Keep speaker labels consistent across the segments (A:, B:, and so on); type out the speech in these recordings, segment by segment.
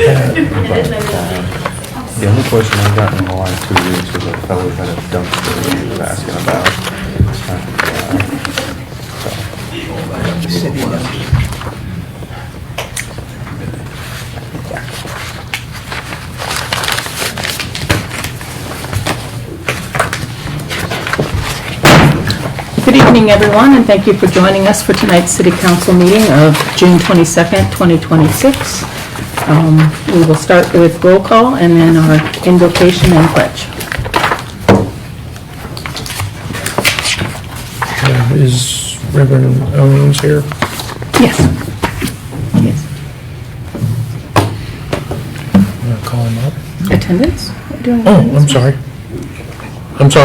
A: The only question I got in the last 2 weeks was a fellow had a dumpster he was asking about.
B: Good evening, everyone, and thank you for joining us for tonight's City Council meeting of June 22nd, 2026. We will start with roll call and then our invocation and pledge.
C: Is Reverend Owens here?
B: Yes. Yes.
C: I'm going to call him up.
B: Attendance?
C: I'm sorry.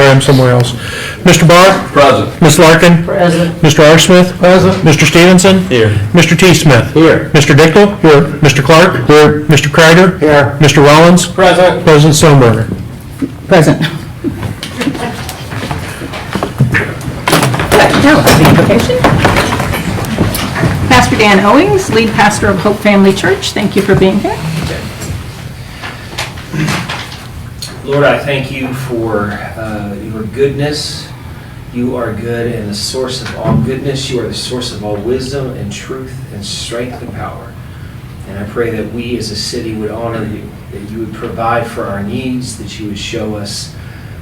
C: I'm somewhere else. Mr. Barr?
D: Present.
C: Ms. Larkin?
D: Present.
C: Mr. R. Smith? Present. Mr. Stevenson?
D: Here.
C: Mr. T. Smith?
D: Here.
C: Mr. Dickel? Here. Mr. Clark? Here. Mr. Kreider?
D: Here.
C: Mr. Rollins?
D: Present.
C: President Stoneberger?
B: Present. Now, the invocation. Pastor Dan Owings, lead pastor of Hope Family Church. Thank you for being here.
E: Lord, I thank you for your goodness. You are good and the source of all goodness. You are the source of all wisdom and truth and strength and power. And I pray that we as a city would honor you, that you would provide for our needs, that you would show us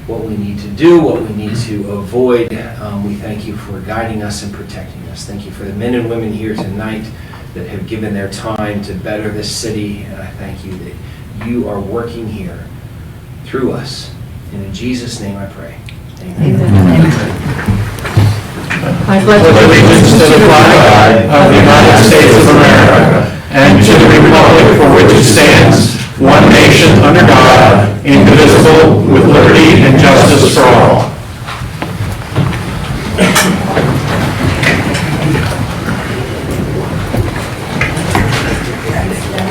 E: what we need to do, what we need to avoid. We thank you for guiding us and protecting us. Thank you for the men and women here tonight that have given their time to better this city. And I thank you that you are working here through us. And in Jesus' name I pray. Amen.
B: I pledge
D: Allegiance to the flag of the United States of America and to the republic for which it stands, one nation under God, indivisible, with liberty and justice for all.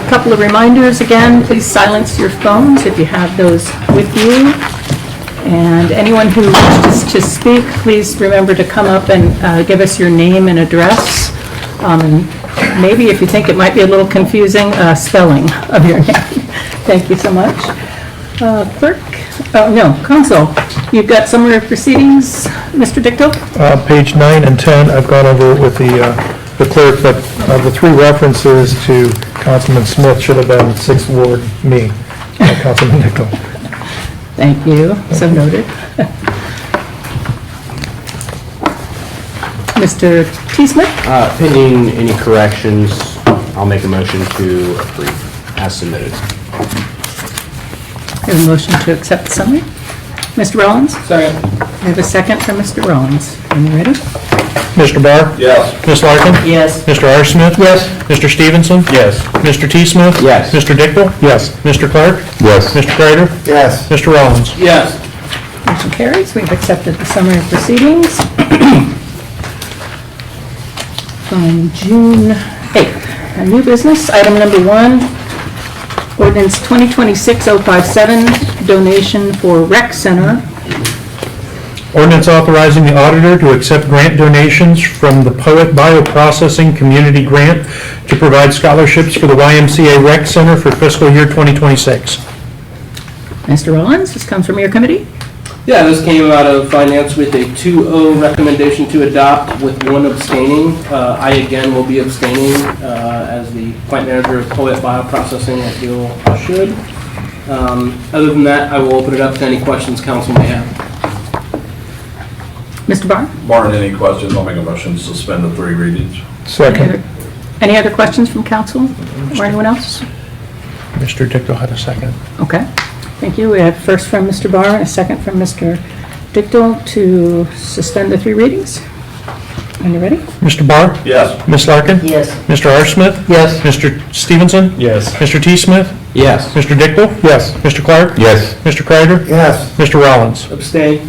B: A couple of reminders again, please silence your phones if you have those with you. And anyone who wishes to speak, please remember to come up and give us your name and address. And maybe if you think it might be a little confusing, spelling of your name. Thank you so much. Clerk, Council, you've got summary of proceedings, Mr. Dicto?
C: Page 9 and 10, I've gone over it with the clerk, but the three references to Councilman Smith should have been 6th Ward, me, Councilman Dickel.
B: Thank you, so noted. Mr. T. Smith?
F: Pending any corrections, I'll make a motion to approve as submitted.
B: We have a motion to accept the summary. Mr. Rollins?
D: Second.
B: We have a second from Mr. Rollins. Are you ready?
C: Mr. Barr?
D: Yes.
C: Ms. Larkin?
B: Yes.
C: Mr. R. Smith? Yes. Mr. Stevenson?
D: Yes.
C: Mr. T. Smith?
F: Yes.
C: Mr. Dickel? Yes. Mr. Clark?
A: Yes.
C: Mr. Kreider?
D: Yes.
C: Mr. Rollins?
D: Yes.
B: Motion carries. We've accepted the summary of proceedings from June 8th. A new business, item number 1, ordinance 2026-057, donation for rec center.
C: Ordinance authorizing the auditor to accept grant donations from the Poet Bioprocessing Community Grant to provide scholarships for the YMCA Rec Center for fiscal year 2026.
B: Mr. Rollins, this comes from your committee.
G: Yeah, this came out of finance with a 2-0 recommendation to adopt with 1 abstaining. I again will be abstaining as the plant manager of Poet Bioprocessing, I feel I should. Other than that, I will open it up to any questions council may have.
B: Mr. Barr?
H: Barring any questions, I'll make a motion to suspend the 3 readings.
C: Second.
B: Any other questions from council or anyone else?
C: Mr. Dickel had a second.
B: Okay, thank you. We have first from Mr. Barr and a second from Mr. Dickel to suspend the 3 readings. Are you ready?
C: Mr. Barr?
H: Yes.
C: Ms. Larkin?
B: Yes.
C: Mr. R. Smith?
B: Yes.
C: Mr. Stevenson?
D: Yes.
C: Mr. T. Smith?
F: Yes.
C: Mr. Dickel? Yes. Mr. Clark?
A: Yes.
C: Mr. Kreider?
D: Yes.
C: Mr. Rollins?
G: Abstain.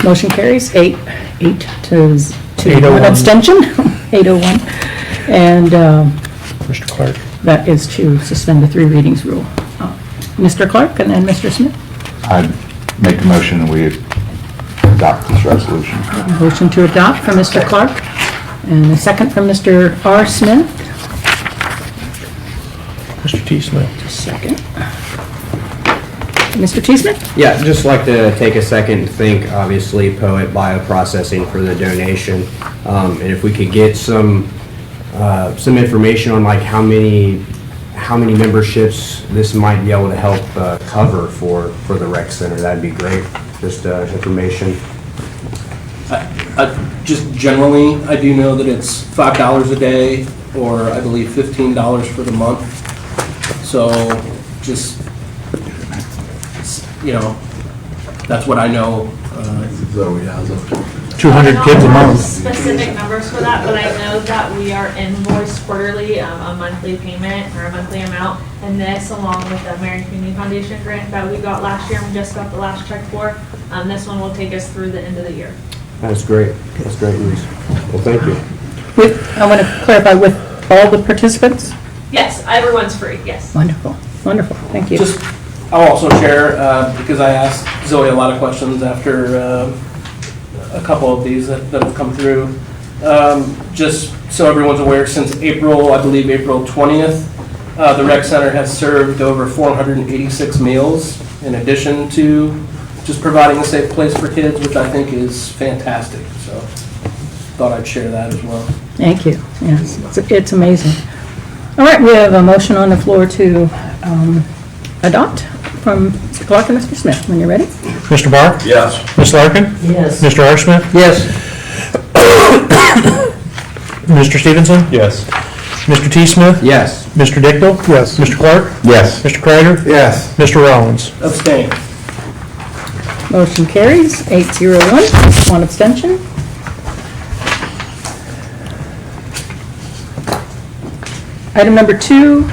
B: Motion carries 8 to
C: 801.
B: 1 abstention, 801. And
C: Mr. Clark?
B: that is to suspend the 3 readings rule. Mr. Clark and then Mr. Smith.
A: I'd make a motion that we adopt this resolution.
B: Motion to adopt from Mr. Clark and a second from Mr. R. Smith.
C: Mr. T. Smith.
B: Second. Mr. T. Smith?
F: Yeah, just like to take a second to thank, obviously, Poet Bioprocessing for the donation. And if we could get some information on like how many memberships this might be able to help cover for the rec center, that'd be great. Just information.
G: Just generally, I do know that it's $5 a day, or I believe $15 for the month. So just, that's what I know.
H: Zoe has it.
C: 200 kids a month.
I: Specific numbers for that, but I know that we are invoiced quarterly, a monthly payment or a monthly amount. And this, along with the Marion Community Foundation grant that we got last year, and we just got the last check for, this one will take us through the end of the year.
F: That's great. That's great news. Well, thank you.
B: I want to clarify, with all the participants?
I: Yes, everyone's free, yes.
B: Wonderful, wonderful, thank you.
G: I'll also share, because I asked Zoe a lot of questions after a couple of these that have come through. Just so everyone's aware, since April, I believe April 20th, the rec center has served over 486 meals in addition to just providing a safe place for kids, which I think is fantastic. So thought I'd share that as well.
B: Thank you, yes, it's amazing. All right, we have a motion on the floor to adopt from Mr. Clark and Mr. Smith. When you're ready?
C: Mr. Barr?
H: Yes.
C: Ms. Larkin?
B: Yes.
C: Mr. R. Smith?
B: Yes.
C: Mr. Stevenson?
A: Yes.
C: Mr. T. Smith?
F: Yes.
C: Mr. Dickville? Yes. Mr. Clark?
A: Yes.
C: Mr. Kreider?
A: Yes.
C: Mr. Rollins?
G: Abstain.
B: Motion carries, 801, one abstention. Item number 2,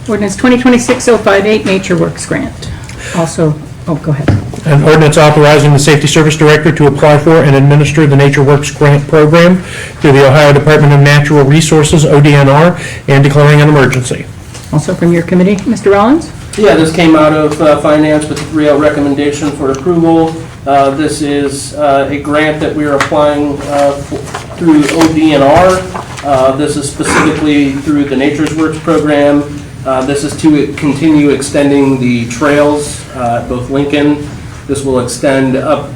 B: ordinance 2026-058, Nature Works Grant. Also, go ahead.
C: An ordinance authorizing the Safety Service Director to apply for and administer the Nature Works Grant Program through the Ohio Department of Natural Resources, ODNR, and declaring an emergency.
B: Also from your committee, Mr. Rollins?
G: Yeah, this came out of finance with a 3L recommendation for approval. This is a grant that we are applying through ODNR. This is specifically through the Nature's Works program. This is to continue extending the trails at both Lincoln. This will extend up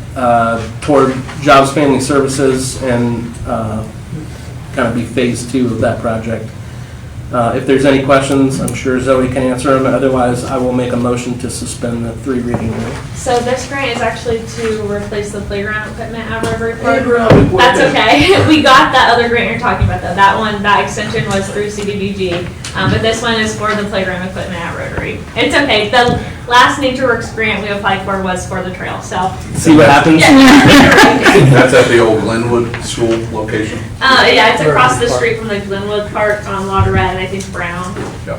G: toward Jobs Family Services and kind of be phase 2 of that project. If there's any questions, I'm sure Zoe can answer them. Otherwise, I will make a motion to suspend the 3 reading rule.
I: So this grant is actually to replace the playground equipment at Rotary Park.
G: Playground
I: That's
G: equipment.
I: okay. We got that other grant you're talking about though. That extension was through CDBG. But this one is for the playground equipment at Rotary. It's okay. The last Nature Works grant we applied for was for the trail, so.
G: See what happens?
I: Yeah.
H: That's at the old Glenwood School location?
I: Yeah, it's across the street from the Glenwood Park on Lauderette and I think Brown.
H: Yeah.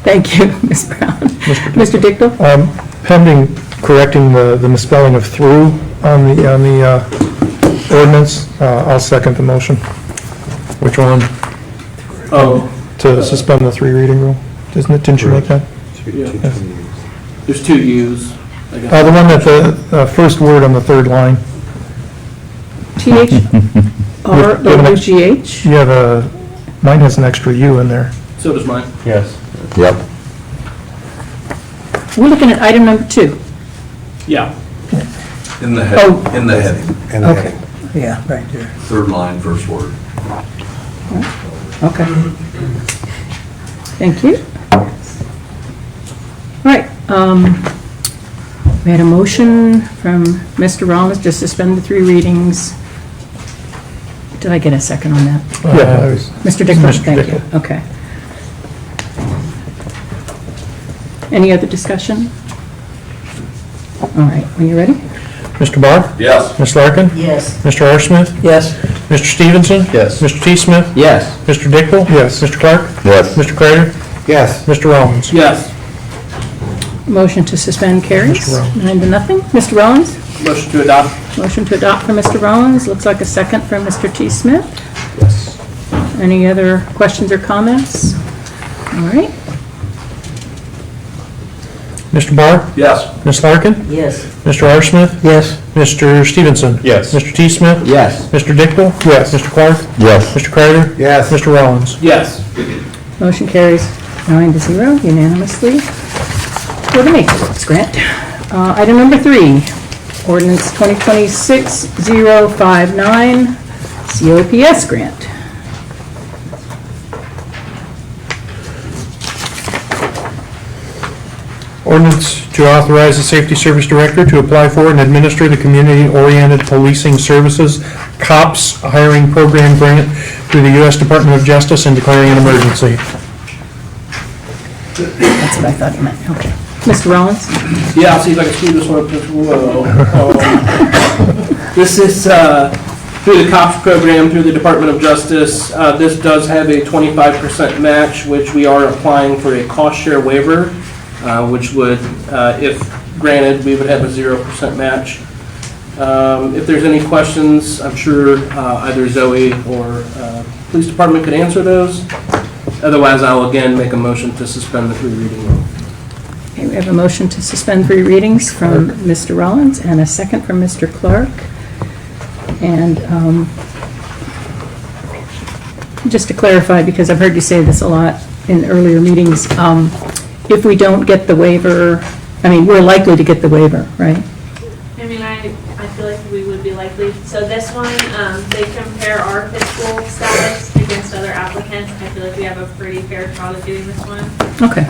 B: Thank you, Ms. Brown. Mr. Dickville?
J: Pending correcting the misspelling of through on the ordinance, I'll second the motion.
C: Which one?
G: Oh,
J: To suspend the 3 reading rule, didn't you make that?
G: yeah. There's 2 U's. I guess.
J: The one that the first word on the 3rd line.
B: THROUGH?
J: Yeah, mine has an extra U in there.
G: So does mine.
A: Yes.
H: Yep.
B: We're looking at item number 2.
G: Yeah.
H: In the
B: Oh.
H: head, in the heading,
B: Okay. Yeah, right there.
H: 3rd line, first word.
B: Okay. Thank you. All right, we had a motion from Mr. Rollins to suspend the 3 readings. Did I get a second on that?
J: Yeah.
B: Mr. Dickford,
J: Mr.
B: thank you. Okay. Any other discussion? All right, when you're ready?
C: Mr. Barr?
H: Yes.
C: Ms. Larkin?
B: Yes.
C: Mr. R. Smith?
B: Yes.
C: Mr. Stevenson?
A: Yes.
C: Mr. T. Smith?
F: Yes.
C: Mr. Dickville?
J: Yes.
C: Mr. Clark?
H: Yes.
C: Mr. Kreider?
A: Yes.
C: Mr. Rollins?
G: Yes.
B: Motion to suspend carries,
C: Mr. Rollins.
B: 9-0. Mr. Rollins?
G: Motion to adopt.
B: Motion to adopt from Mr. Rollins, looks like a second from Mr. T. Smith.
F: Yes.
B: Any other questions or comments? All right.
C: Mr. Barr?
H: Yes.
C: Ms. Larkin?
B: Yes.
C: Mr. R. Smith?
B: Yes.
C: Mr. Stevenson?
A: Yes.
C: Mr. T. Smith?
F: Yes.
C: Mr. Dickville?
J: Yes.
C: Mr. Clark?
H: Yes.
C: Mr. Kreider?
A: Yes.
C: Mr. Rollins?
G: Yes.
B: Motion carries 9-0 unanimously for the maintenance grant. Item number 3, ordinance 2026-059, COPS grant.
C: Ordinance to authorize the Safety Service Director to apply for and administer the Community-Oriented Policing Services COPS Hiring Program Grant through the U.S. Department of Justice and declaring an emergency.
B: That's what I thought you meant, okay. Mr. Rollins?
G: Yeah, I'll see if I can speed this one up as well. This is through the COPS program, through the Department of Justice. This does have a 25% match, which we are applying for a cost share waiver, which would, if granted, we would have a 0% match. If there's any questions, I'm sure either Zoe or Police Department could answer those. Otherwise, I'll again make a motion to suspend the 3 reading rule.
B: Okay, we have a motion to suspend 3 readings from Mr. Rollins and a second from Mr. Clark. And just to clarify, because I've heard you say this a lot in earlier meetings, if we don't get the waiver, I mean, we're likely to get the waiver, right?
I: I mean, I feel like we would be likely. So this one, they compare our fiscal status against other applicants. I feel like we have a pretty fair shot of getting this one.
B: Okay.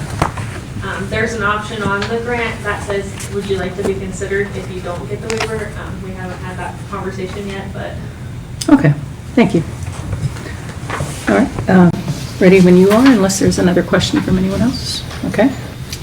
I: There's an option on the grant that says, would you like to be considered if you don't get the waiver? We haven't had that conversation yet, but.
B: Okay, thank you. All right, ready when you are, unless there's another question from anyone else? Okay.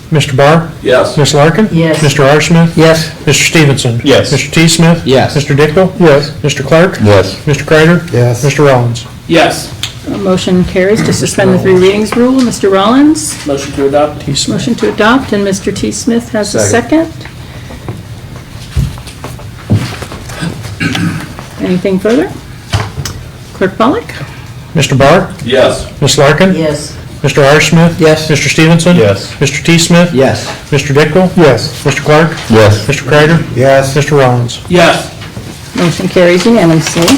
C: Mr. Barr?
H: Yes.
C: Ms. Larkin?
B: Yes.
C: Mr. R. Smith?
J: Yes.
C: Mr. Stevenson?
A: Yes.
C: Mr. T. Smith?
F: Yes.
C: Mr. Dickel?
J: Yes.
C: Mr. Clark?
A: Yes.
C: Mr. Kreider?
J: Yes.
C: Mr. Rollins?
G: Yes.
B: Motion carries to suspend the 3 readings rule. Mr. Rollins?
G: Motion to adopt.
C: T. Smith?
B: Motion to adopt, and Mr. T. Smith has a second. Anything further? Clerk Pollak?
C: Mr. Barr?
H: Yes.
C: Ms. Larkin?
B: Yes.
C: Mr. R. Smith?
J: Yes.
C: Mr. Stevenson?
A: Yes.
C: Mr. T. Smith?
F: Yes.
C: Mr. Dickel?
J: Yes.
C: Mr. Clark?
A: Yes.
C: Mr. Kreider?
J: Yes.
C: Mr. Rollins?
G: Yes.
B: Motion carries unanimously.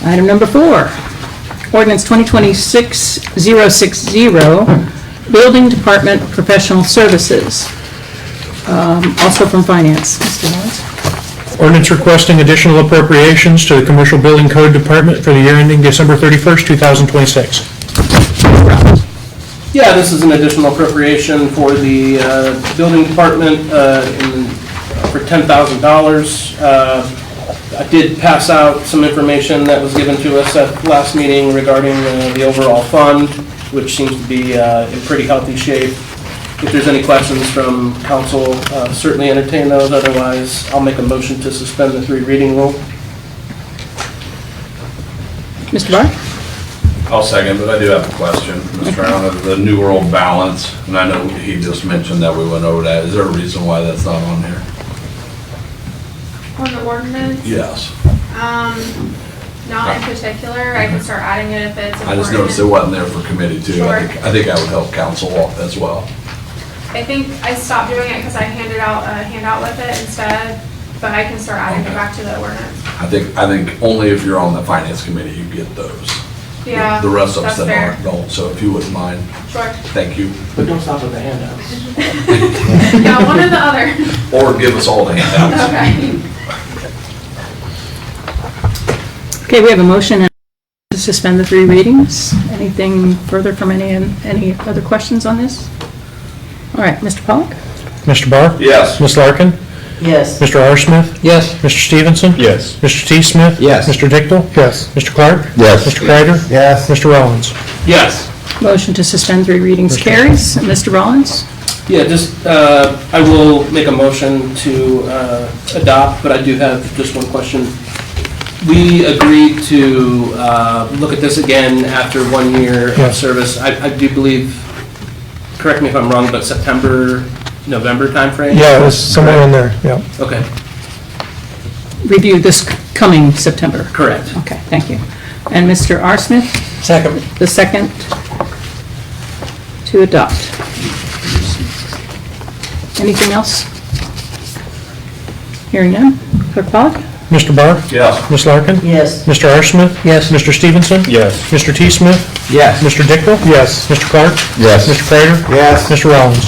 B: Item number 4, ordinance 2026-060, Building Department Professional Services, also from Finance. Mr. Lawrence?
C: Ordinance requesting additional appropriations to the Commercial Building Code Department for the year ending December 31st, 2026.
G: Yeah, this is an additional appropriation for the building department for $10,000. I did pass out some information that was given to us at last meeting regarding the overall fund, which seems to be in pretty healthy shape. If there's any questions from council, certainly entertain those. Otherwise, I'll make a motion to suspend the 3 reading rule.
B: Mr. Barr?
H: I'll second, but I do have a question, Mr. Brown, the New World Balance, and I know he just mentioned that we went over that. Is there a reason why that's not on here?
K: On the ordinance?
H: Yes.
K: Not in particular, I can start adding it if it's important.
H: I just noticed it wasn't there for committee too.
K: Sure.
H: I think I would help council as well.
K: I think I stopped doing it because I handed out a handout with it instead, but I can start adding it back to the ordinance.
H: I think only if you're on the finance committee, you get those.
K: Yeah,
H: The rest of us
K: that's
H: that
K: fair.
H: aren't don't, so if you wouldn't mind,
K: Sure.
H: thank you.
G: But don't stop with the handouts.
K: Yeah, one or the other.
H: Or give us all the handouts.
K: Okay.
B: Okay, we have a motion to suspend the 3 readings. Anything further from any other questions on this? All right, Mr. Pollak?
C: Mr. Barr?
H: Yes.
C: Ms. Larkin?
B: Yes.
C: Mr. R. Smith?
J: Yes.
C: Mr. Stevenson?
A: Yes.
C: Mr. T. Smith?
F: Yes.
C: Mr. Dickel?
J: Yes.
C: Mr. Clark?
A: Yes.
C: Mr. Kreider?
J: Yes.
C: Mr. Rollins?
G: Yes.
B: Motion to suspend 3 readings carries. Mr. Rollins?
G: Yeah, just, I will make a motion to adopt, but I do have just one question. We agreed to look at this again after 1 year of
C: Yes.
G: service. I do believe, correct me if I'm wrong, but September, November timeframe?
J: Yeah, it was somewhere in there, yeah.
G: Okay,
B: Review this coming September.
G: correct.
B: Okay, thank you. And Mr. R. Smith?
J: Second.
B: The second to adopt. Anything else? Hearing none. Clerk Pollak?
C: Mr. Barr?
H: Yes.
C: Ms. Larkin?
G: Yes.
C: Mr. R. Smith?
G: Yes.
C: Mr. Stevenson?
A: Yes.
C: Mr. T. Smith?
F: Yes.
C: Mr. Dickel?
J: Yes.
C: Mr. Clark?
A: Yes.
C: Mr. Prater?
J: Yes.
C: Mr. Rollins?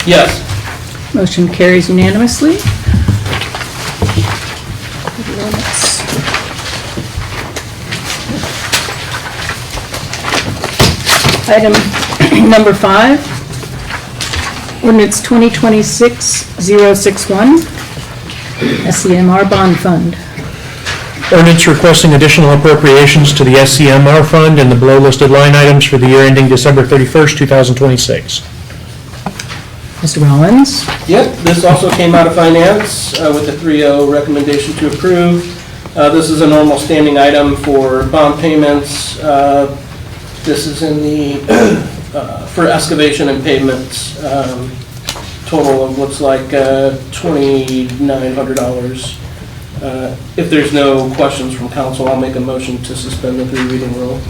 G: Yes.
B: Motion carries unanimously. Item number 5, ordinance 2026-061, SCMR Bond Fund.
C: Ordinance requesting additional appropriations to the SCMR fund and the below listed line items for the year ending December 31st, 2026.
B: Mr. Rollins?
G: Yep, this also came out of finance with a 3-0 recommendation to approve. This is a normal standing item for bond payments. This is in the, for excavation and pavements, total of looks like $2,900. If there's no questions from council, I'll make a motion to suspend the 3 reading rule.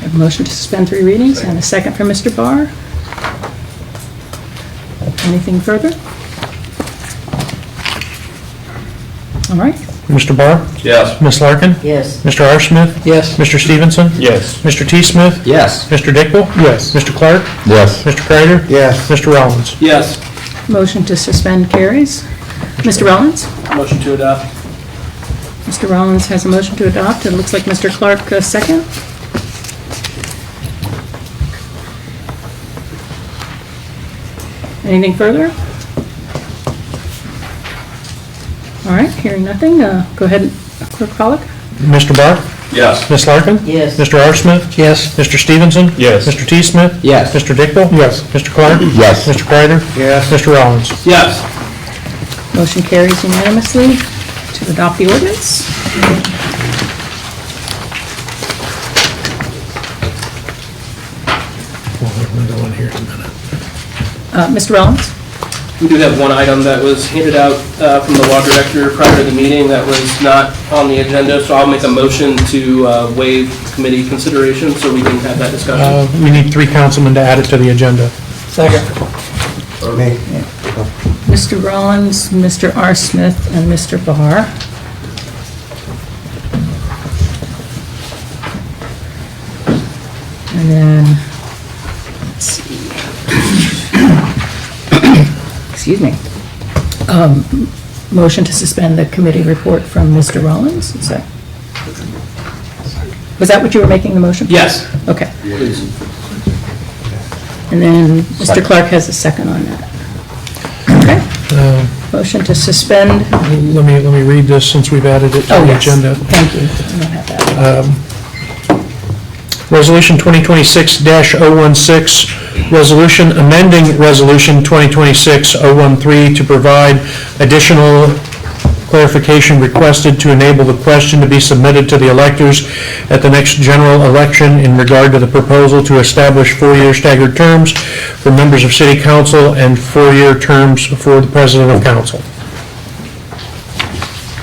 B: A motion to suspend 3 readings and a second from Mr. Barr. Anything further? All right.
C: Mr. Barr?
H: Yes.
C: Ms. Larkin?
G: Yes.
C: Mr. R. Smith?
G: Yes.
C: Mr. Stevenson?
A: Yes.
C: Mr. T. Smith?
F: Yes.
C: Mr. Dickel?
J: Yes.
C: Mr. Clark?
A: Yes.
C: Mr. Prater?
J: Yes.
C: Mr. Rollins?
G: Yes.
B: Motion to suspend carries. Mr. Rollins?
G: Motion to adopt.
B: Mr. Rollins has a motion to adopt. It looks like Mr. Clark, second. Anything further? All right, hearing nothing, go ahead, Clerk Pollak.
C: Mr. Barr?
H: Yes.
C: Ms. Larkin?
G: Yes.
C: Mr. R. Smith?
G: Yes.
C: Mr. Stevenson?
A: Yes.
C: Mr. T. Smith?
F: Yes.
C: Mr. Dickel?
J: Yes.
C: Mr. Clark?
A: Yes.
C: Mr. Prater?
J: Yes.
C: Mr. Rollins?
G: Yes.
B: Motion carries unanimously to adopt the ordinance.
C: We'll have another one here in a minute.
B: Mr. Rollins?
G: We do have one item that was handed out from the law director prior to the meeting that was not on the agenda, so I'll make a motion to waive committee consideration so we can have that discussion.
C: We need 3 councilmen to add it to the agenda.
G: Second.
B: Mr. Rollins, Mr. R. Smith, and Mr. Barr. And then, let's see. Excuse me. Motion to suspend the committee report from Mr. Rollins, is that? Was that what you were making the motion for?
G: Yes.
B: Okay.
G: Please.
B: And then Mr. Clark has a second on that. Okay. Motion to suspend.
C: Let me read this since we've added it to
B: Oh,
C: the
B: yes.
C: agenda.
B: Thank you. I don't have that.
C: Resolution 2026-016, resolution amending Resolution 2026-013 to provide additional clarification requested to enable the question to be submitted to the electors at the next general election in regard to the proposal to establish 4-year staggered terms for members of city council and 4-year terms for the president of council.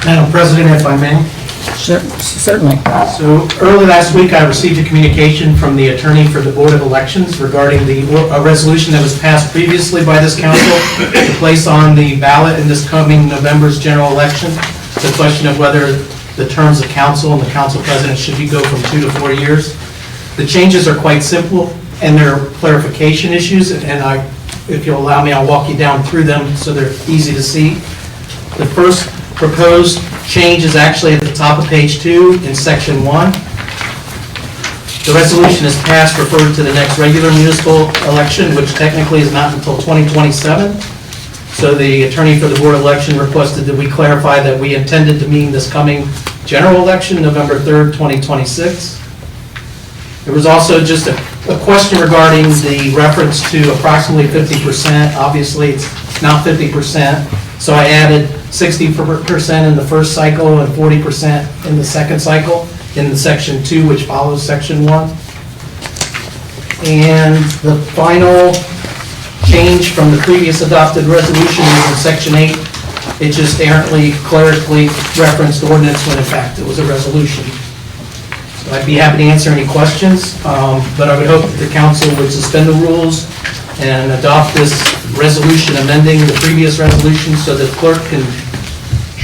L: Madam President, if I may.
B: Certainly.
L: So early last week, I received a communication from the attorney for the Board of Elections regarding a resolution that was passed previously by this council to place on the ballot in this coming November's general election, the question of whether the terms of council and the council president should go from 2 to 4 years. The changes are quite simple, and they're clarification issues, and if you'll allow me, I'll walk you down through them so they're easy to see. The first proposed change is actually at the top of page 2 in section 1. The resolution is passed referring to the next regular municipal election, which technically is not until 2027. So the attorney for the board election requested that we clarify that we intended to mean this coming general election, November 3rd, 2026. There was also just a question regarding the reference to approximately 50%. Obviously, it's not 50%. So I added 60% in the first cycle and 40% in the second cycle in the section 2, which follows section 1. And the final change from the previous adopted resolution is in section 8. It just errantly, clerically referenced ordinance when in fact it was a resolution. So I'd be happy to answer any questions, but I would hope that the council would suspend the rules and adopt this resolution amending the previous resolution so that clerk can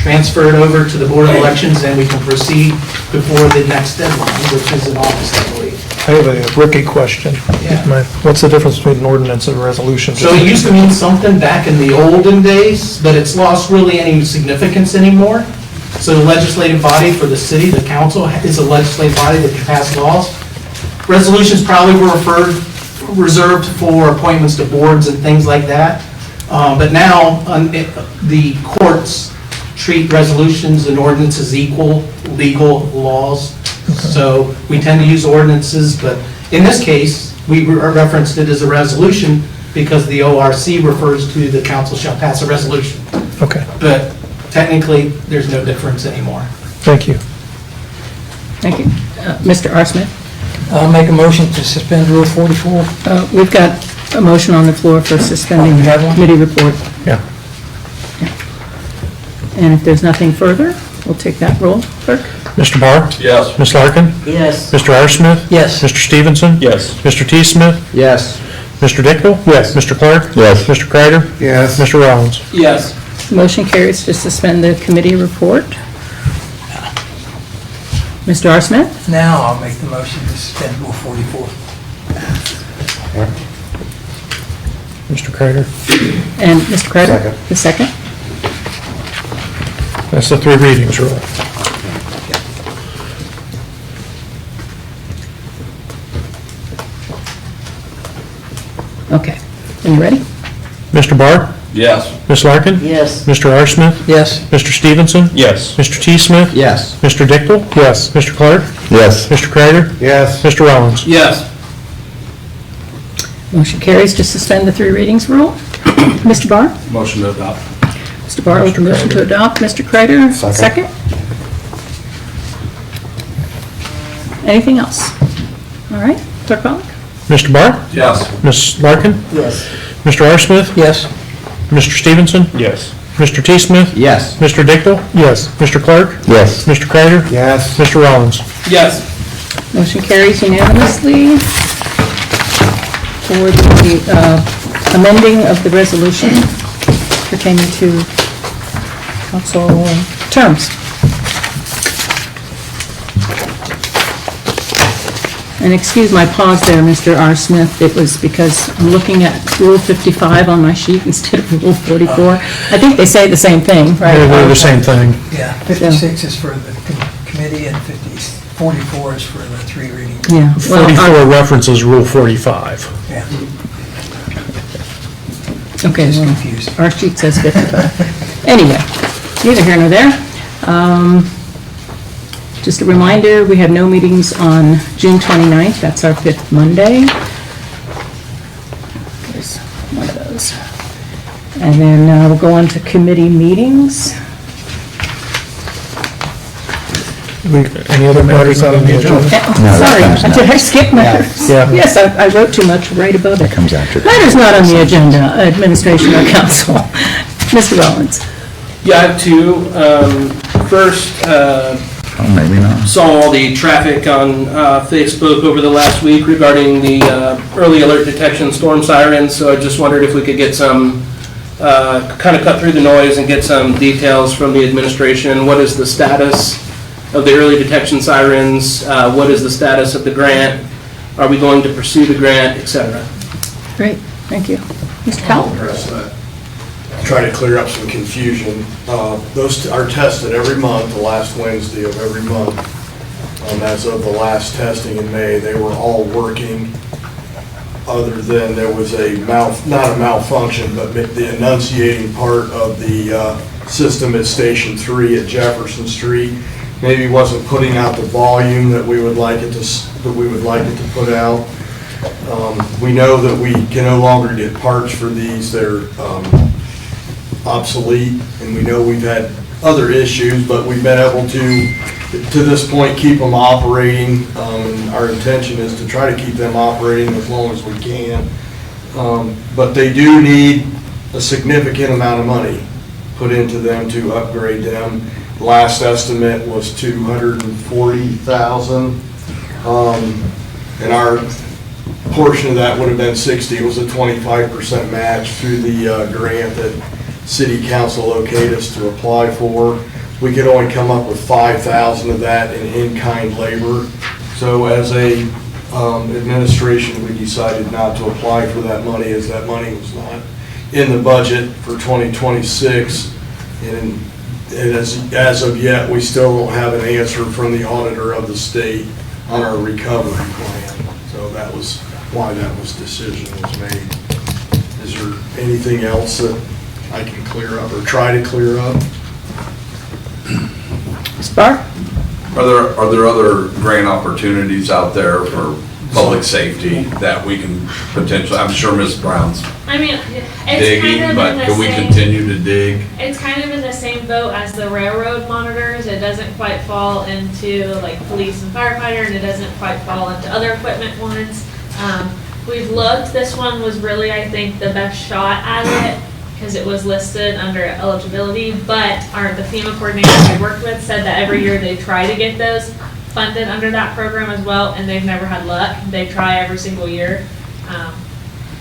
L: transfer it over to the Board of Elections, and we can proceed before the next deadline, which is in August, I believe.
J: I have a rookie question.
L: Yeah.
J: What's the difference between an ordinance and a resolution?
L: So it used to mean something back in the olden days, but it's lost really any significance anymore. So the legislative body for the city, the council, is a legislative body that can pass laws. Resolutions probably were reserved for appointments to boards and things like that. But now, the courts treat resolutions and ordinances equal legal laws. So we tend to use ordinances, but in this case, we referenced it as a resolution because the ORC refers to the council shall pass a resolution.
J: Okay,
L: But technically, there's no difference anymore.
J: thank you.
B: Thank you. Mr. R. Smith?
M: I'll make a motion to suspend Rule 44.
B: We've got a motion on the floor for suspending
M: You have one?
B: committee report.
J: Yeah.
B: And if there's nothing further, we'll take that roll. Clerk?
C: Mr. Barr?
H: Yes.
C: Ms. Larkin?
M: Yes.
C: Mr. R. Smith?
M: Yes.
C: Mr. Stevenson?
A: Yes.
C: Mr. T. Smith?
F: Yes.
C: Mr. Dickel?
J: Yes.
C: Mr. Clark?
A: Yes.
C: Mr. Kreider?
A: Yes.
C: Mr. Rollins?
G: Yes.
B: Motion carries to suspend the committee report. Mr. R. Smith?
M: Now I'll make the motion to suspend Rule 44.
C: Mr. Kreider?
B: And Mr. Kreider?
A: Second.
B: The second?
C: That's the 3 readings rule.
B: Okay. Are you ready?
C: Mr. Barr?
H: Yes.
C: Ms. Larkin?
M: Yes.
C: Mr. R. Smith?
M: Yes.
C: Mr. Stevenson?
A: Yes.
C: Mr. T. Smith?
F: Yes.
C: Mr. Dickel?
J: Yes.
C: Mr. Clark?
A: Yes.
C: Mr. Kreider?
A: Yes.
C: Mr. Rollins?
G: Yes.
B: Motion carries to suspend the 3 readings rule. Mr. Barr?
H: Motion to adopt.
B: Mr. Barr with the motion to adopt. Mr. Kreider?
A: Second.
B: Anything else? All right. Clerk Pollock?
C: Mr. Barr?
H: Yes.
C: Ms. Larkin?
M: Yes.
C: Mr. R. Smith?
M: Yes.
C: Mr. Stevenson?
A: Yes.
C: Mr. T. Smith?
F: Yes.
C: Mr. Dickel?
J: Yes.
C: Mr. Clark?
A: Yes.
C: Mr. Kreider?
A: Yes.
C: Mr. Rollins?
G: Yes.
B: Motion carries unanimously for the amending of the resolution pertaining to council terms. And excuse my pause there, Mr. R. Smith, it was because I'm looking at Rule 55 on my sheet instead of Rule 44. I think they say the same thing, right?
C: They're the same thing.
M: Yeah, 56 is for the committee and 44 is for the 3 reading.
B: Yeah. Well,
C: 44 references Rule 45.
M: Yeah.
B: Okay,
M: Just
B: well,
M: confused.
B: our sheet says 55. Anyway, neither here nor there. Just a reminder, we have no meetings on June 29th. That's our 5th Monday. There's one of those. And then we'll go on to committee meetings.
J: Any other matters on the agenda?
B: Sorry, did I skip matters?
J: Yeah.
B: Yes, I wrote too much right above it.
A: Comes after.
B: Matters not on the agenda, administration or council. Mr. Rollins.
G: Yeah, I have 2. First,
A: Oh, maybe not.
G: saw all the traffic on Facebook over the last week regarding the early alert detection storm sirens, so I just wondered if we could get some, kind of cut through the noise and get some details from the administration. What is the status of the early detection sirens? What is the status of the grant? Are we going to pursue the grant, et cetera?
B: Great, thank you. Mr. Powell?
N: Try to clear up some confusion. Those are tested every month, the last Wednesday of every month. As of the last testing in May, they were all working, other than there was not a malfunction, but the enunciating part of the system at Station 3 at Jefferson Street maybe wasn't putting out the volume that we would like it to put out. We know that we can no longer get parts for these. They're obsolete, and we know we've had other issues, but we've been able to this point, keep them operating. And our intention is to try to keep them operating as long as we can. But they do need a significant amount of money put into them to upgrade them. Last estimate was $240,000. And our portion of that would have been 60. It was a 25% match through the grant that City Council okayed us to apply for. we could only come up with 5,000 of that in-kind labor. So as a administration, we decided not to apply for that money, as that money was not in the budget for 2026. And as of yet, we still don't have an answer from the auditor of the state on our recovery plan. So that was why that decision was made. Is there anything else that I can clear up or try to clear up?
B: Spar?
H: Are there other grant opportunities out there for public safety that we can potentially, I'm sure Ms. Brown's
I: I mean, it's
H: digging,
I: kind of
H: but
I: in the
H: can we
I: same,
H: continue to dig?
I: it's kind of in the same boat as the railroad monitors. It doesn't quite fall into like police and firefighter, and it doesn't quite fall into other equipment ones. We've looked, this one was really, I think, the best shot at it, because it was listed under eligibility, but the FEMA coordinator we worked with said that every year they try to get those funded under that program as well, and they've never had luck. They try every single year.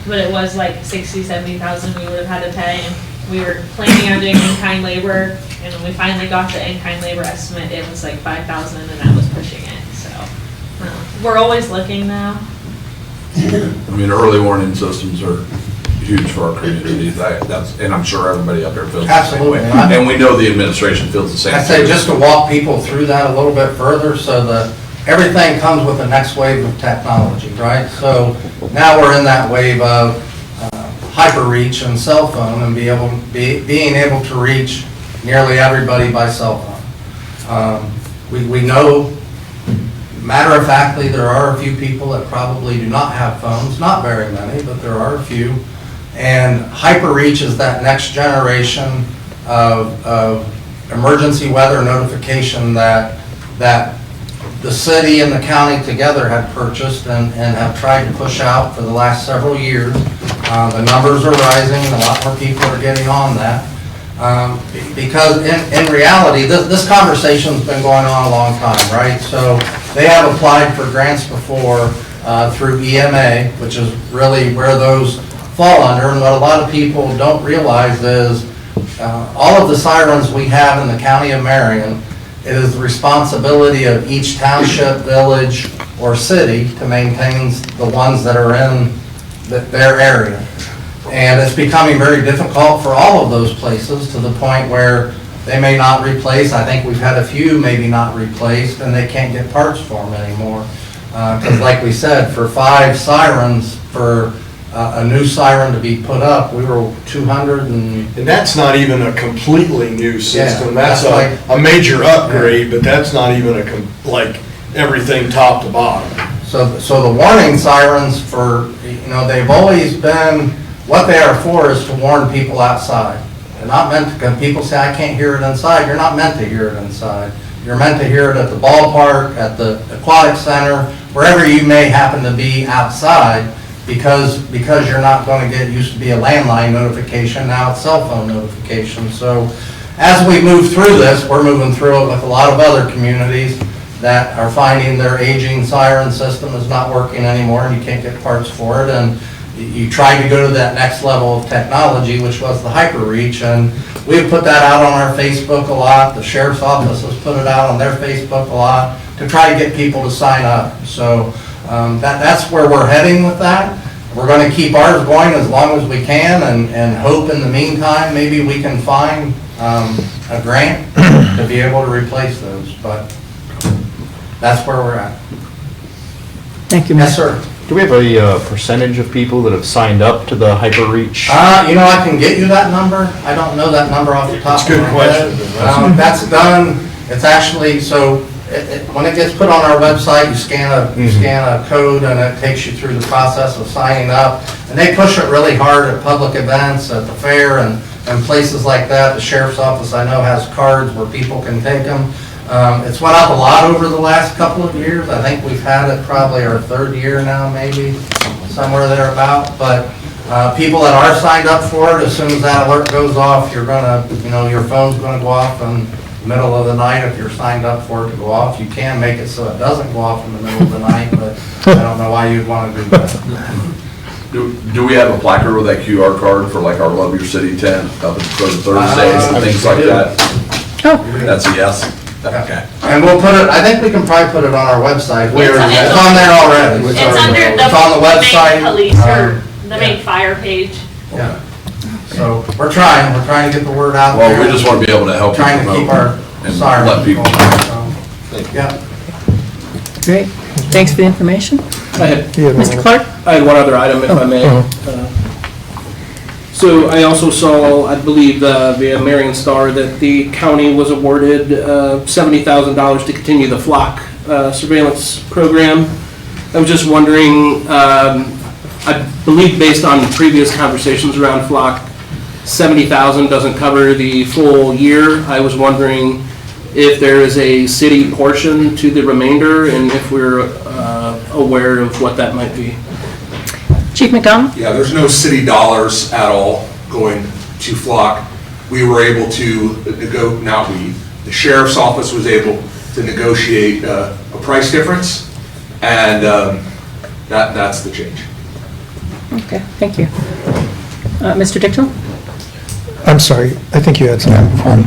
I: But it was like 60, 70,000 we would have had to pay, and we were planning on doing in-kind labor, and when we finally got the in-kind labor estimate, it was like 5,000, and that was pushing it, so. We're always looking now.
H: I mean, early warning systems are huge for our community. And I'm sure everybody up there feels the same way.
O: Absolutely.
H: And we know the administration feels the same.
O: I say just to walk people through that a little bit further, so that everything comes with the next wave of technology, right? So now we're in that wave of hyper reach and cell phone, and being able to reach nearly everybody by cell phone. We know, matter of factly, there are a few people that probably do not have phones, not very many, but there are a few. And hyperreach is that next generation of emergency weather notification that the city and the county together had purchased and have tried to push out for the last several years. The numbers are rising, a lot more people are getting on that. Because in reality, this conversation's been going on a long time, right? So they have applied for grants before through EMA, which is really where those fall under. And what a lot of people don't realize is all of the sirens we have in the county of Marion, it is the responsibility of each township, village, or city to maintain the ones that are in their area. And it's becoming very difficult for all of those places, to the point where they may not replace. I think we've had a few maybe not replaced, and they can't get parts for them anymore. Because like we said, for 5 sirens, for a new siren to be put up, we were 200 and
N: that's not even a completely new system.
O: Yeah,
N: that's a major upgrade, but that's not even like everything top to bottom.
O: So the warning sirens they've always been, what they are for is to warn people outside. They're not meant to, because people say, I can't hear it inside. You're not meant to hear it inside. You're meant to hear it at the ballpark, at the aquatic center, wherever you may happen to be outside, because you're not going to get, used to be a landline notification, now it's cell phone notification. So as we move through this, we're moving through it with a lot of other communities that are finding their aging siren system is not working anymore, and you can't get parts for it. And you tried to go to that next level of technology, which was the hyperreach, and we've put that out on our Facebook a lot. The sheriff's office has put it out on their Facebook a lot to try to get people to sign up. So that's where we're heading with that. We're going to keep ours going as long as we can, and hope in the meantime maybe we can find a grant to be able to replace those. But that's where we're at.
B: Thank you,
O: Yes,
B: Mr.
O: sir.
A: Do we have a percentage of people that have signed up to the HyperReach?
O: I can get you that number. I don't know that number off the top of my head.
N: That's a good question.
O: That's done, it's actually, so when it gets put on our website, you scan a code, and it takes you through the process of signing up. And they push it really hard at public events, at the fair, and places like that. The sheriff's office, I know, has cards where people can take them. It's went up a lot over the last couple of years. I think we've had it probably our 3rd year now, maybe, somewhere thereabout. But people that are signed up for it, as soon as that alert goes off, you're gonna, your phone's gonna go off in the middle of the night if you're signed up for it to go off. You can make it so it doesn't go off in the middle of the night, but I don't know why you'd want to do that.
H: Do we have a placard with that QR card for like our Love Your City tent up for the Thursdays and things like that?
B: Oh,
H: That's a yes? Okay.
O: And we'll put it, I think we can probably put it on our website. It's on there already.
I: It's under
O: It's on the
I: the
O: website.
I: main police or the main fire page.
O: Yeah. So we're trying to get the word out there.
H: Well, we just want to be able to help you
O: Trying to keep our
H: promote and
O: sirens
H: let people.
O: going, so, yeah.
B: Great. Thanks for the information.
G: I had
B: Mr. Clark?
G: I had one other item, if I may. So I also saw, I believe, via Marion Star, that the county was awarded $70,000 to continue the flock surveillance program. I was just wondering, I believe based on previous conversations around flock, $70,000 doesn't cover the full year. I was wondering if there is a city portion to the remainder and if we're aware of what that might be.
B: Chief McDonald?
P: Yeah, there's no city dollars at all going to flock. We were able to the sheriff's office was able to negotiate a price difference, and that's the change.
B: Okay, thank you. Mr. Dictel?
J: I'm sorry, I think you had something before me.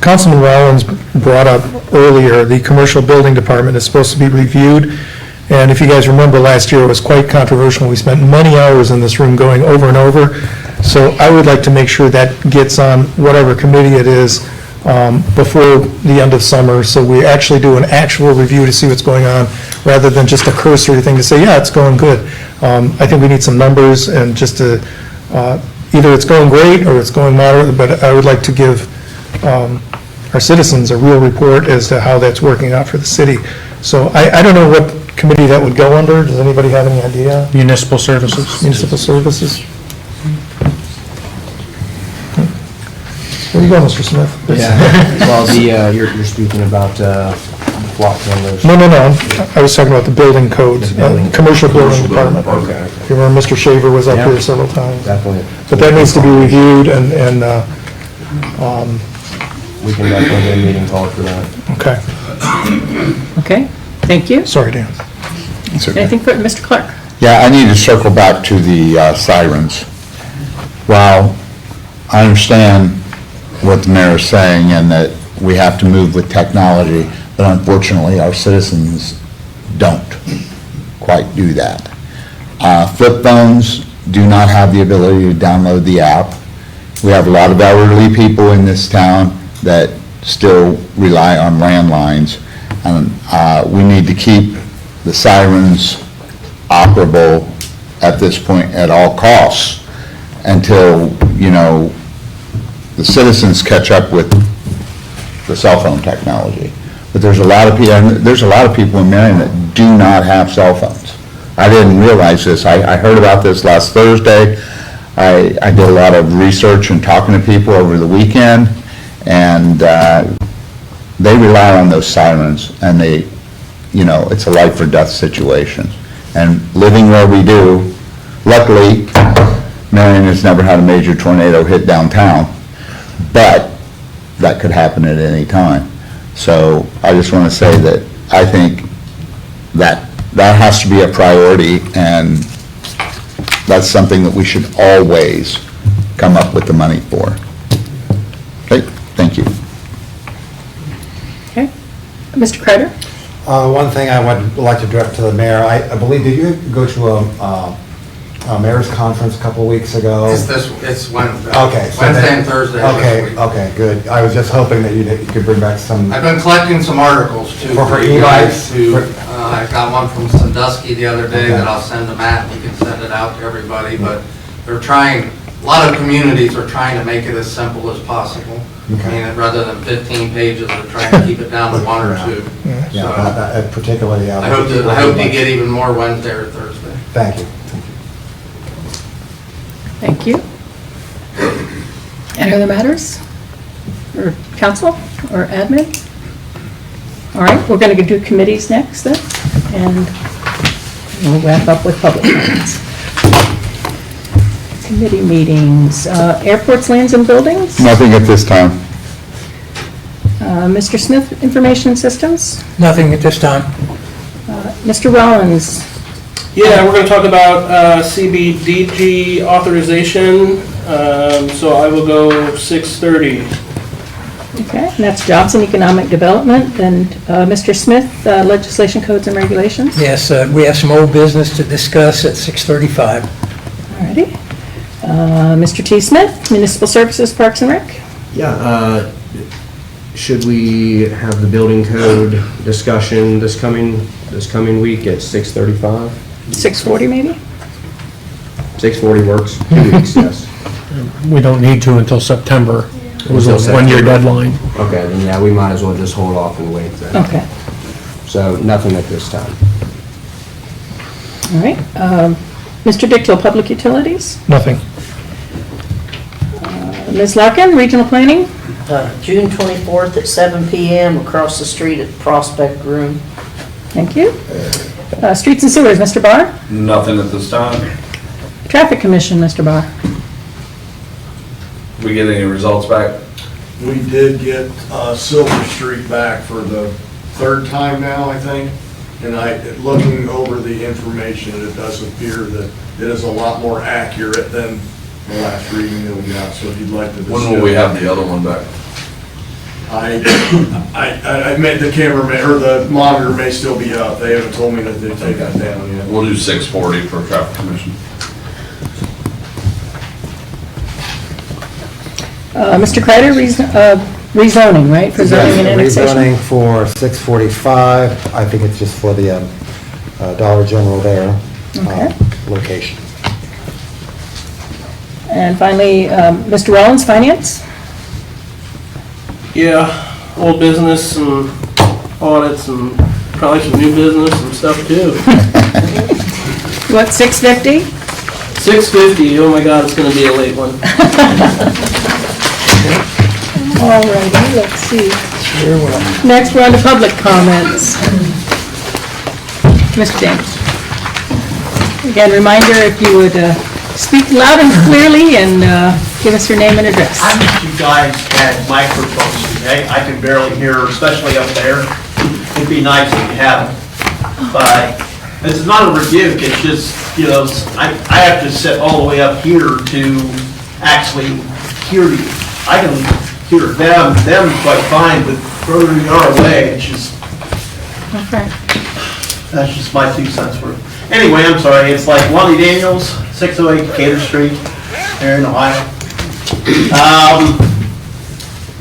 J: Councilman Rollins brought up earlier, the commercial building department is supposed to be reviewed, and if you guys remember last year, it was quite controversial. We spent many hours in this room going over and over, so I would like to make sure that gets on whatever committee it is before the end of summer, so we actually do an actual review to see what's going on, rather than just a cursory thing to say, yeah, it's going good. I think we need some numbers, and just to, either it's going great or it's going moderate, but I would like to give our citizens a real report as to how that's working out for the city. So I don't know what committee that would go under. Does anybody have any idea?
C: Municipal services.
J: Municipal services? Where you going, Mr. Smith?
F: Yeah, well, you're speaking about flock numbers.
J: No. I was talking about the building codes, commercial building department.
F: Okay.
J: If you remember, Mr. Shaver was up here several times.
F: Definitely.
J: But that needs to be reviewed, and
F: we can definitely get a meeting called for that.
J: okay.
B: Okay, thank you.
J: Sorry, Dan.
B: Anything for Mr. Clark?
Q: Yeah, I need to circle back to the sirens. While I understand what the mayor is saying and that we have to move with technology, but unfortunately, our citizens don't quite do that. Flip phones do not have the ability to download the app. We have a lot of elderly people in this town that still rely on landlines, and we need to keep the sirens operable at this point at all costs until, the citizens catch up with the cell phone technology. But there's a lot of people in Marion that do not have cell phones. I didn't realize this. I heard about this last Thursday. I did a lot of research and talking to people over the weekend, and they rely on those sirens, and it's a life or death situation. And living where we do, luckily, Marion has never had a major tornado hit downtown, but that could happen at any time. So I just want to say that I think that has to be a priority, and that's something that we should always come up with the money for. Okay, thank you.
B: Okay. Mr. Kreider?
R: One thing I would like to direct to the mayor, I believe, did you go to a mayor's conference a couple of weeks ago?
O: It's Wednesday.
R: Okay. so
O: Wednesday
R: then-
O: and Thursday this week.
R: Okay, good. I was just hoping that you could bring back some.
O: I've been collecting some articles too.
R: For
O: you guys
R: e-bikes?
O: I got one from Sandusky the other day that I'll send to Matt, and you can send it out to everybody, but they're trying, a lot of communities are trying to make it as simple as possible. I mean, rather than 15 pages, they're trying to keep it down to one or two.
R: Yeah, particularly.
O: I hope to get even more Wednesday or Thursday.
R: Thank you.
B: Thank you. Any other matters? Or council, or admin? All right, we're going to do committees next then, and we'll wrap up with public comments. Committee meetings, airports, lands, and buildings?
Q: Nothing at this time.
B: Mr. Smith, information systems?
M: Nothing at this time.
B: Mr. Rollins?
G: Yeah, we're going to talk about CBDG authorization, so I will go 6:30.
B: Okay, and that's Jobs and Economic Development. And Mr. Smith, Legislation, Codes, and Regulations.
M: Yes, we have some old business to discuss at 6:35.
B: Alrighty. Mr. T. Smith, Municipal Services, Parks and Rec.
F: Yeah, should we have the building code discussion this coming week at 6:35?
B: 6:40 maybe?
F: 6:40 works, 2 weeks, yes.
C: We don't need to until September. It was a
F: Until
C: one-year
F: September.
C: deadline.
F: Okay, then yeah, we might as well just hold off and wait then.
B: Okay,
F: So nothing at this time.
B: all right. Mr. Dickhill, Public Utilities.
J: Nothing.
B: Ms. Larkin, Regional Planning.
S: June 24th at 7 PM across the street at the Prospect Room.
B: Thank you. Streets and Sewers, Mr. Barr.
H: Nothing at this time.
B: Traffic Commission, Mr. Barr.
H: We get any results back?
N: We did get Silver Street back for the third time now, I think. And looking over the information, it does appear that it is a lot more accurate than the last reading that we got, so if you'd like to discuss.
H: When will we have the other one back?
N: I meant the camera or the monitor may still be up. They haven't told me that they've taken that down yet.
H: We'll do 6:40 for traffic commission.
B: Mr. Kreider, rezoning, right, for zoning and annexation?
R: Rezoning for 645, I think it's just for the Dollar General there,
B: Okay.
R: location.
B: And finally, Mr. Rollins, Finance?
G: Yeah, old business and audits and probably some new business and stuff too.
B: What, 650?
G: 6:50, oh my God, it's gonna be a late one.
B: All righty, let's see. Next, we're on to public comments. Mr. James. Again, reminder, if you would speak loud and clearly and give us your name and address.
T: I wish you guys had microphones today. I can barely hear, especially up there. It'd be nice if you had them. But this is not a rebuke, it's just, you know, I have to sit all the way up here to actually hear you. I can hear them quite fine, but further you are away, it's just,
B: Okay.
T: that's just my 2 cents worth. Anyway, I'm sorry, it's like Lonnie Daniels, 608 Decatur Street, here in Ohio.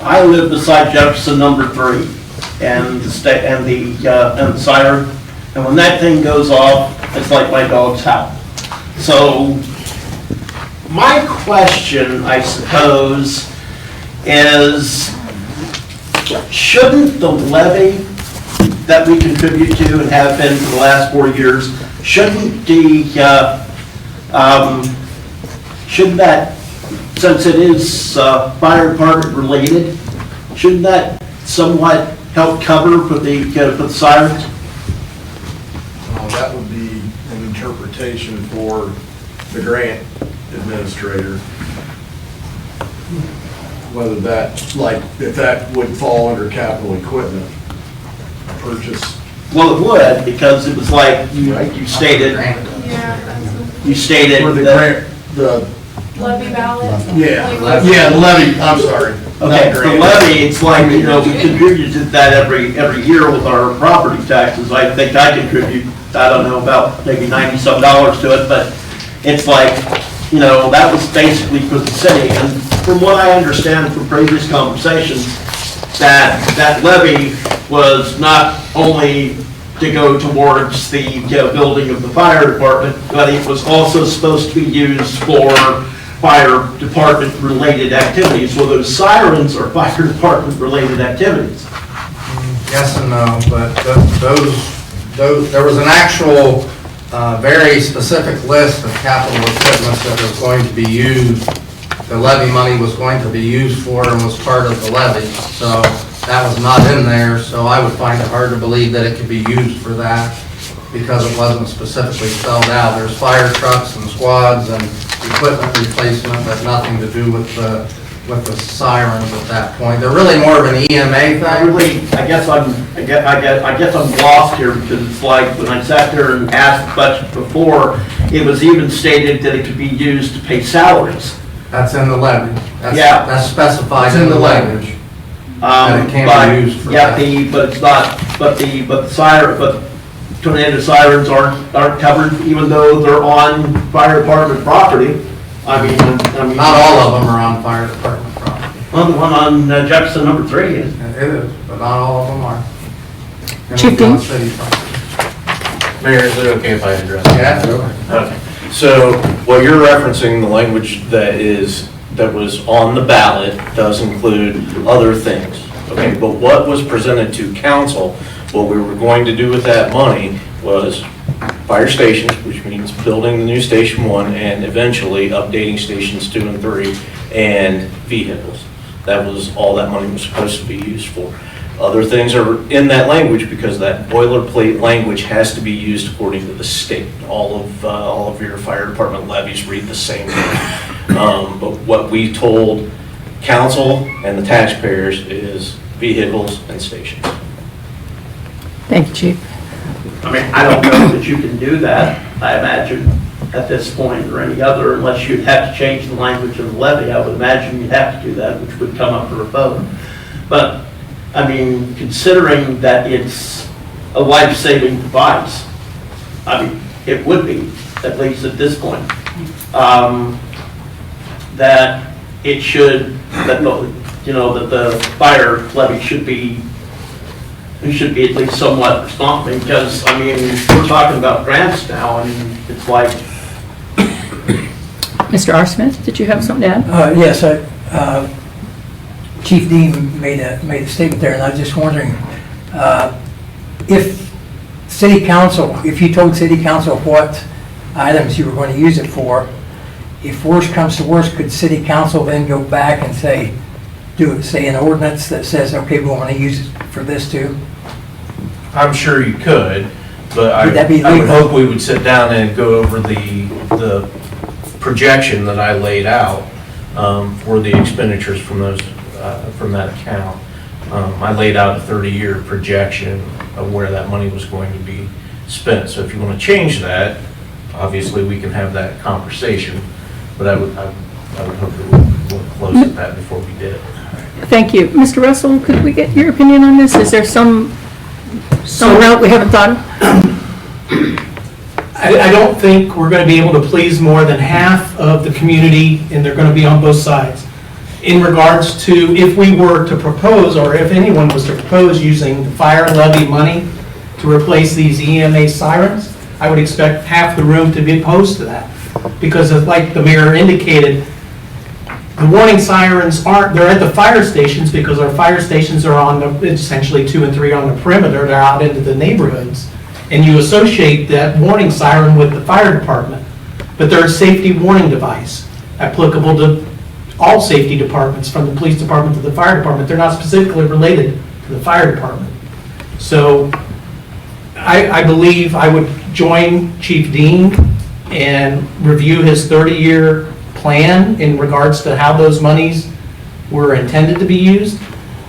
T: I live beside Jefferson number 3 and the siren, and when that thing goes off, it's like my dog's howl. So my question, I suppose, is shouldn't the levy that we contribute to and have been for the last 4 years, shouldn't that, since it is fire department related, shouldn't that somewhat help cover for the sirens?
N: That would be an interpretation for the grant administrator. Whether that, like, if that would fall under capital equipment purchase.
T: Well, it would, because it was like you stated. You stated
N: For the
T: that.
N: grant,
K: Levy ballot?
N: the levy, I'm sorry.
T: Okay,
N: Not
T: the
N: grant.
T: levy, it's like, you know, we contribute to that every year with our property taxes. I think I contribute, I don't know, about maybe $90-some to it, but it's like, you know, that was basically for the city. And from what I understand from previous conversations, that levy was not only to go towards the building of the fire department, but it was also supposed to be used for fire department related activities. Well, those sirens are fire department related activities.
O: Yes and no, but there was an actual, very specific list of capital equipment that was going to be used. The levy money was going to be used for and was part of the levy. So that was not in there, so I would find it hard to believe that it could be used for that because it wasn't specifically spelled out. There's fire trucks and squads and equipment replacement, but nothing to do with the sirens at that point. They're really more of an EMA thing.
T: I guess I'm lost here because it's like when I sat there and asked the budget before, it was even stated that it could be used to pay salaries.
O: That's in the levy.
T: Yeah.
O: That's specified in the language. And it can't be used for
T: Yeah,
O: that.
T: but it's not, but the siren, but tornado sirens aren't covered even though they're on fire department property. I mean.
O: Not all of them are on fire department property.
T: Well, the one on Jefferson number 3 is.
O: It is, but not all of them are. And
B: Chief
O: it's on
B: Dean?
O: city property.
D: Mayor, is it okay if I address
O: Yeah,
D: that?
O: do it.
D: Okay. So what you're referencing, the language that was on the ballot does include other things. Okay, but what was presented to council, what we were going to do with that money was fire stations, which means building the new Station 1 and eventually updating Stations 2 and 3 and vehicles. That was all that money was supposed to be used for. Other things are in that language because that boilerplate language has to be used according to the state. All of your fire department levies read the same thing. But what we told council and the taxpayers is vehicles and stations.
B: Thank you, Chief.
T: I mean, I don't know that you can do that, I imagine, at this point or any other, unless you'd have to change the language of the levy. I would imagine you'd have to do that, which would come up for a vote. But, I mean, considering that it's a life-saving device, I mean, it would be, at least at this point, that it should, that the fire levy should be at least somewhat responsible, because, I mean, we're talking about grants now, and it's like.
B: Mr. R. Smith, did you have something to add?
M: Yes, Chief Dean made a statement there, and I was just wondering, if city council, if you told city council what items you were going to use it for, if worse comes to worse, could city council then go back and say an ordinance that says, okay, we want to use it for this too?
D: I'm sure you could, but
M: Would that be
D: I would
M: legal?
D: hope we would sit down and go over the projection that I laid out for the expenditures from that account. I laid out a 30-year projection of where that money was going to be spent. So if you want to change that, obviously we can have that conversation, but I would hope that we'll close at that before we did it.
B: Thank you. Mr. Russell, could we get your opinion on this? Is there some route we haven't thought of?
L: I don't think we're going to be able to please more than half of the community, and they're going to be on both sides. In regards to if we were to propose, or if anyone was to propose using the fire levy money to replace these EMA sirens, I would expect half the room to be opposed to that. Because like the mayor indicated, the warning sirens they're at the fire stations because our fire stations are essentially 2 and 3 on the perimeter. They're out into the neighborhoods. And you associate that warning siren with the fire department. But they're a safety warning device applicable to all safety departments, from the police department to the fire department. They're not specifically related to the fire department. So I believe I would join Chief Dean and review his 30-year plan in regards to how those monies were intended to be used.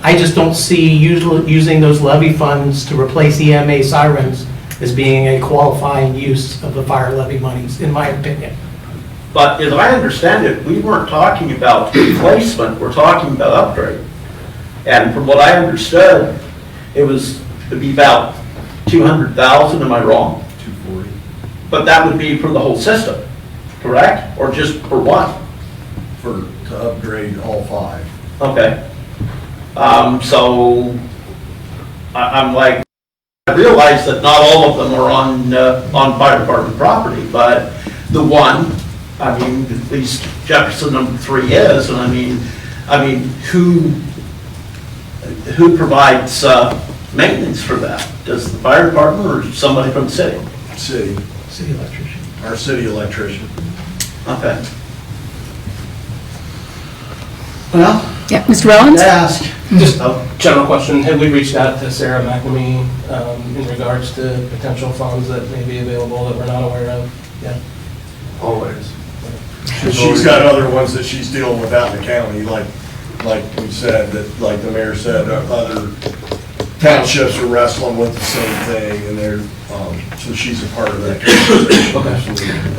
L: I just don't see using those levy funds to replace EMA sirens as being a qualifying use of the fire levy monies, in my opinion.
T: But as I understand it, we weren't talking about replacement, we're talking about upgrade. And from what I understood, it'd be about 200,000, am I wrong?
N: 240.
T: But that would be for the whole system, correct? Or just for one?
N: To upgrade all 5.
T: Okay. So I'm like, I realize that not all of them are on fire department property, but the one, I mean, at least Jefferson number 3 is, and I mean, who provides maintenance for that? Does the fire department or somebody from the city?
L: City electrician.
N: Our city electrician.
T: Okay.
G: Well,
B: Yeah, Mr. Rollins?
G: Just a general question. Have we reached out to Sarah McNamee in regards to potential funds that may be available that we're not aware of yet?
N: Always. She's got other ones that she's dealing with out in the county, like we said, that, like the mayor said, other townships are wrestling with the same thing, and they're, so she's a part of that.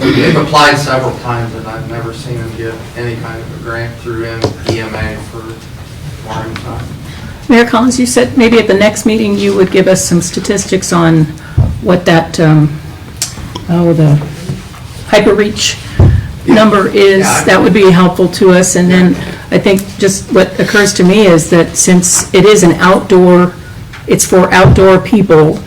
O: They've applied several times, and I've never seen them get any kind of a grant through EMA for wiring time.
B: Mayor Collins, you said maybe at the next meeting you would give us some statistics on what that, the hyperreach number is. That would be helpful to us. And then I think just what occurs to me is that since it is an outdoor, it's for outdoor people,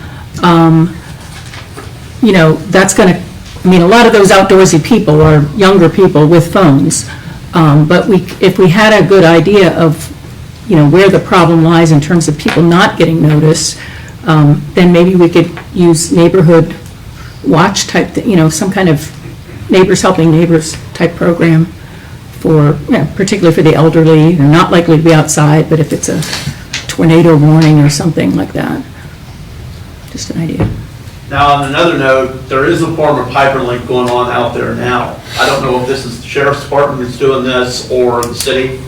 B: you know, that's going to, I mean, a lot of those outdoorsy people are younger people with phones. But if we had a good idea of, you know, where the problem lies in terms of people not getting notice, then maybe we could use neighborhood watch type, you know, some kind of neighbors helping neighbors type program for, particularly for the elderly. They're not likely to be outside, but if it's a tornado warning or something like that. Just an idea.
T: Now, on another note, there is a form of hyperlink going on out there now. I don't know if this is the sheriff's department that's doing this or the city,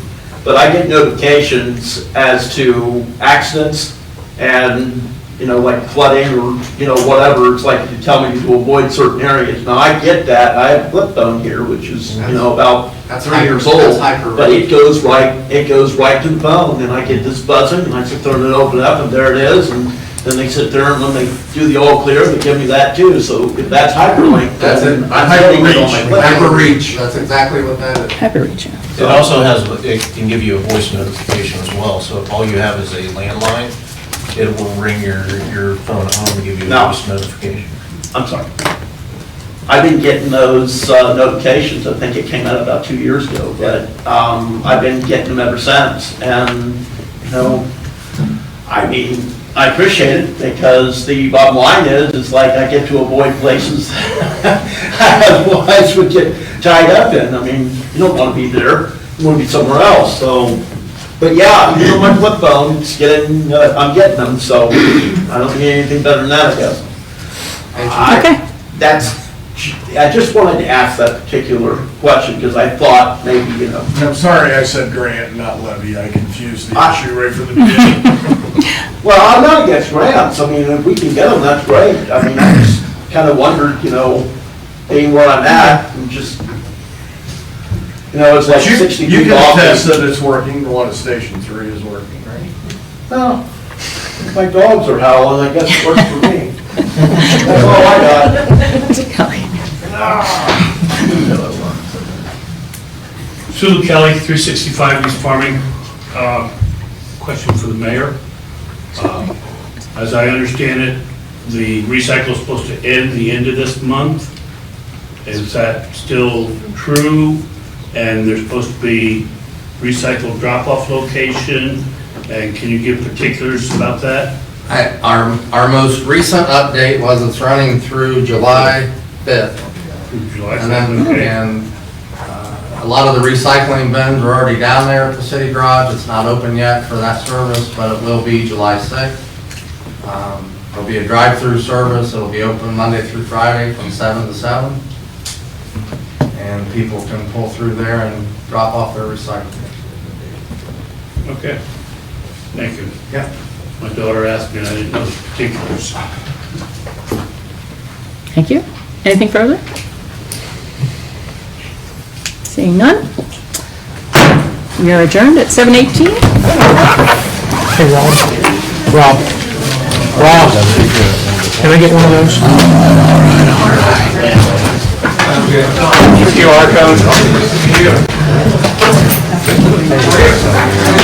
T: but I get notifications as to accidents and, you know, like flooding or, you know, whatever. It's like you tell me to avoid certain areas. Now, I get that. I have a flip phone here, which is, you know, about 3 years old. But it goes right to the phone, and I get this buzzing, and I sit there and open it up, and there it is. And then they sit there, and when they do the all clear, they give me that too. So if that's hyperlink,
O: That's it.
T: I'm getting it on my flip phone.
O: Hyperreach, that's exactly what that is.
B: Hyperreach,
U: It also has, it can give you a voice notification as well, so if all you have is a landline, it will ring your phone at home and give you a voice notification.
T: I'm sorry. I've been getting those notifications. I think it came out about 2 years ago, but I've been getting them ever since. And, you know, I mean, I appreciate it because the bottom line is like I get to avoid places I otherwise would get tied up in. I mean, you don't want to be there. You want to be somewhere else. So, but yeah, you know, my flip phone, it's getting, I'm getting them. So I don't think anything better than that, I guess.
B: Okay.
T: I just wanted to ask that particular question because I thought maybe, you know.
N: I'm sorry I said grant, not levy. I confused the issue right from the beginning.
T: Well, I'm not against grants. I mean, if we can get them, that's great. I mean, I just kind of wondered, you know, being where I'm at, and just, you know, it's like 60
N: You
T: people
N: can
T: off.
N: attest that it's working. The one at Station 3 is working, right?
T: Well, my dogs are howling, I guess it works for me. That's all I got.
V: Sue Kelly, 365 East Farming. Question for the mayor. As I understand it, the recycle is supposed to end the end of this month. Is that still true? And there's supposed to be recycle drop-off location? And can you give particulars about that?
O: Our most recent update was it's running through July 5th.
V: July 5th,
O: And then,
V: okay.
O: a lot of the recycling bins are already down there at the city garage. It's not open yet for that service, but it will be July 6th. There'll be a drive-through service. It'll be open Monday through Friday from 7 to 7. And people can pull through there and drop off their recycling.
V: Okay. Thank you.
O: Yeah.
V: My daughter asked me, and I didn't know the particulars.
B: Thank you. Anything further? Seeing none? We are adjourned at 7:18.
J: Hey, Rob, can I get one of those?
D: QR code.